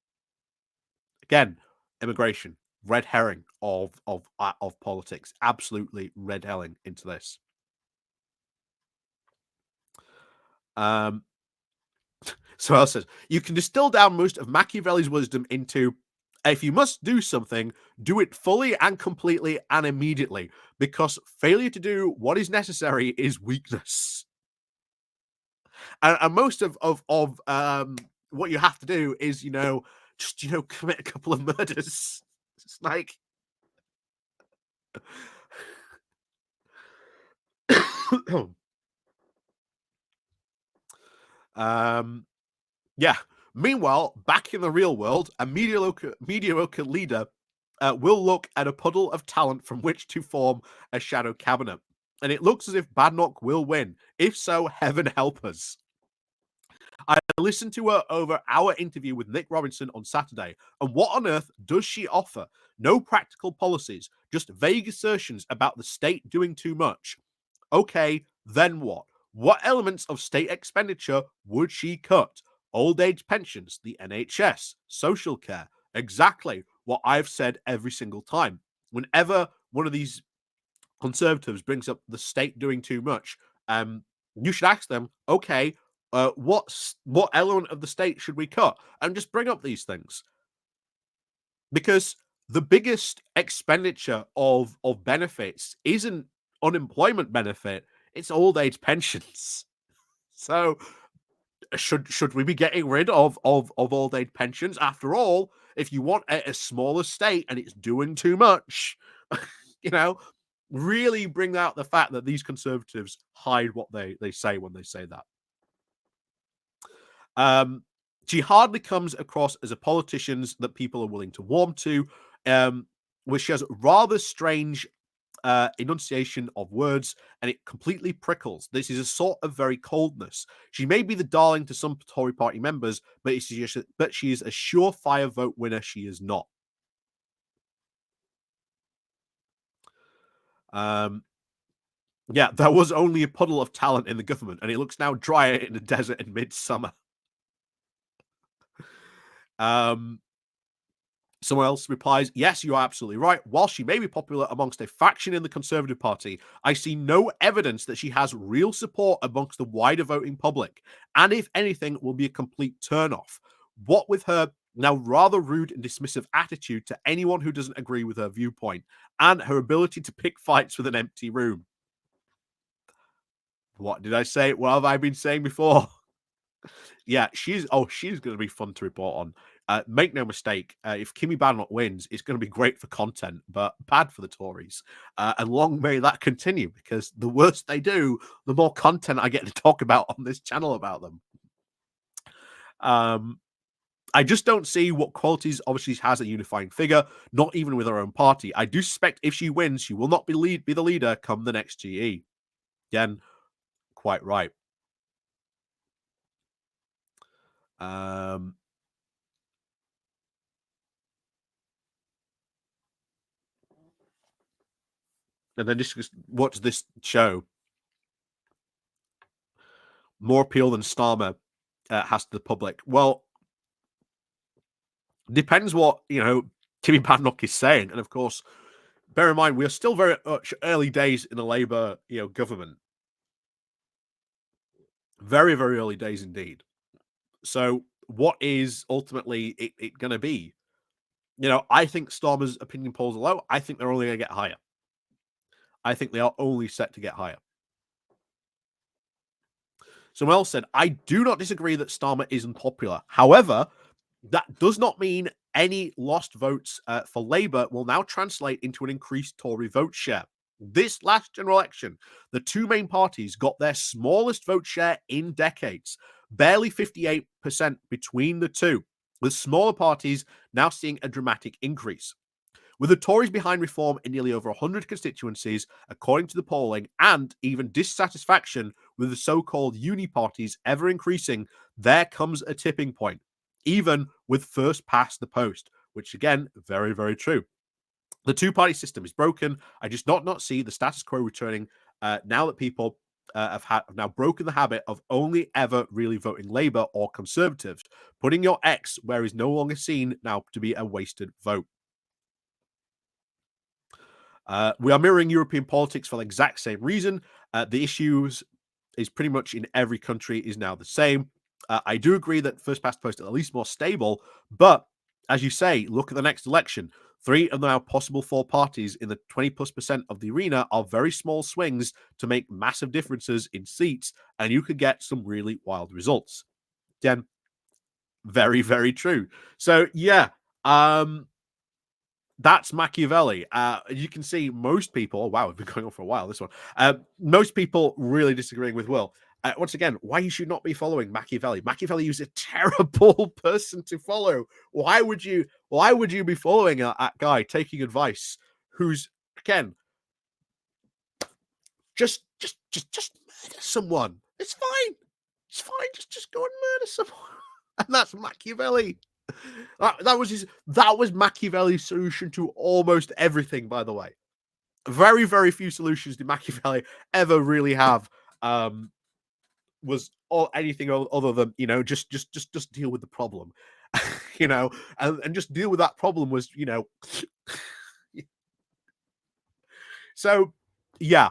Again, immigration, red herring of politics, absolutely red herring into this. So else says you can distill down most of Machiavelli's wisdom into if you must do something, do it fully and completely and immediately, because failure to do what is necessary is weakness. And most of what you have to do is, just commit a couple of murders. It's like um yeah. Meanwhile, back in the real world, a mediocre leader will look at a puddle of talent from which to form a shadow cabinet. And it looks as if Badnoch will win. If so, heaven help us. I listened to her over our interview with Nick Robinson on Saturday, and what on earth does she offer? No practical policies, just vague assertions about the state doing too much. Okay, then what? What elements of state expenditure would she cut? Old age pensions, the NHS, social care. Exactly what I've said every single time. Whenever one of these conservatives brings up the state doing too much, you should ask them, okay, what element of the state should we cut? And just bring up these things. Because the biggest expenditure of benefits isn't unemployment benefit, it's old age pensions. So should we be getting rid of old age pensions? After all, if you want a smaller state and it's doing too much, you know, really bring out the fact that these conservatives hide what they say when they say that. She hardly comes across as a politician that people are willing to warm to, which she has rather strange enunciation of words, and it completely prickles. This is a sort of very coldness. She may be the darling to some Tory party members, but she is a surefire vote winner. She is not. Yeah, there was only a puddle of talent in the government, and it looks now drier in the desert in midsummer. Um, Someone else replies, yes, you are absolutely right. While she may be popular amongst a faction in the Conservative Party, I see no evidence that she has real support amongst the wider voting public. And if anything, will be a complete turnoff. What with her now rather rude and dismissive attitude to anyone who doesn't agree with her viewpoint, and her ability to pick fights with an empty room. What did I say? What have I been saying before? Yeah, she's going to be fun to report on. Make no mistake, if Kimmy Badnoch wins, it's going to be great for content, but bad for the Tories. And long may that continue, because the worse they do, the more content I get to talk about on this channel about them. I just don't see what qualities obviously she has a unifying figure, not even with her own party. I do suspect if she wins, she will not be the leader come the next GE. Again, quite right. Um, And then just what does this show? More appeal than Starmer has to the public. Well, depends what, Timmy Badnock is saying. And of course, bear in mind, we are still very much early days in the Labour, government. Very, very early days indeed. So what is ultimately it going to be? I think Starmer's opinion polls are low. I think they're only going to get higher. I think they are only set to get higher. Someone else said, I do not disagree that Starmer isn't popular. However, that does not mean any lost votes for Labour will now translate into an increased Tory vote share. This last general election, the two main parties got their smallest vote share in decades, barely 58% between the two, with smaller parties now seeing a dramatic increase. With the Tories behind reform in nearly over 100 constituencies, according to the polling, and even dissatisfaction with the so-called uni parties ever increasing, there comes a tipping point, even with first past the post, which again, very, very true. The two-party system is broken. I just not see the status quo returning now that people have now broken the habit of only ever really voting Labour or Conservative, putting your X where is no longer seen now to be a wasted vote. We are mirroring European politics for the exact same reason. The issues is pretty much in every country is now the same. I do agree that first past post are at least more stable, but as you say, look at the next election. 3 of the now possible 4 parties in the 20+% of the arena are very small swings to make massive differences in seats, and you could get some really wild results. Again, very, very true. So yeah, that's Machiavelli. You can see most people. Oh, wow, we've been going on for a while. This one. Most people really disagreeing with Will. Once again, why you should not be following Machiavelli. Machiavelli is a terrible person to follow. Why would you? Why would you be following a guy taking advice who's again just murder someone? It's fine. It's fine. Just go and murder someone, and that's Machiavelli. That was Machiavelli's solution to almost everything, by the way. Very, very few solutions did Machiavelli ever really have. Was or anything other than just deal with the problem, and just deal with that problem was so yeah.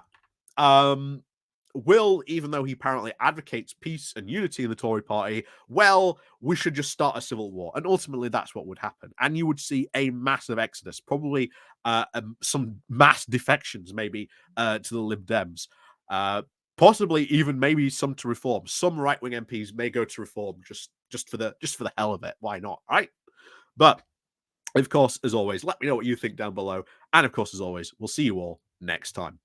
Will, even though he apparently advocates peace and unity in the Tory party, well, we should just start a civil war. And ultimately, that's what would happen. And you would see a massive exodus, probably some mass defections, maybe to the Lib Dems. Possibly even maybe some to reform. Some right-wing MPs may go to reform just for the hell of it. Why not? Right? But of course, as always, let me know what you think down below. And of course, as always, we'll see you all next time.